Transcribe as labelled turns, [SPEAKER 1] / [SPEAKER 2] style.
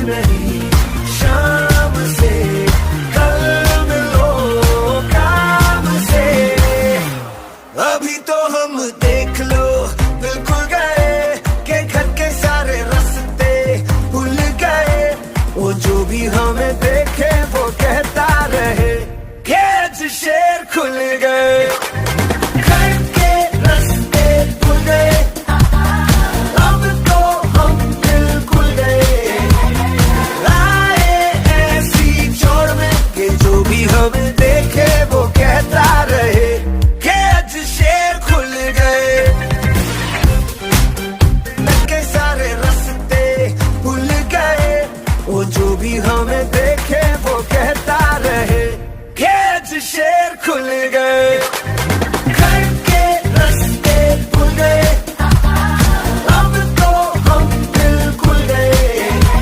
[SPEAKER 1] नहीं, शाम से कल मिलो काम से। अभी तो हम देख लो बिल्कुल गए के घर के सारे रास्ते भूल गए। वो जो भी हमें देखे वो कहता रहे कि आज शेर खुल गए। घर के रास्ते खुल गए, अब तो हम बिल्कुल गए। आए ऐसी चौड़ में कि जो भी हमें देखे वो कहता रहे कि आज शेर खुल गए। के सारे रास्ते भूल गए, वो जो भी हमें देखे वो कहता रहे कि आज शेर खुल गए।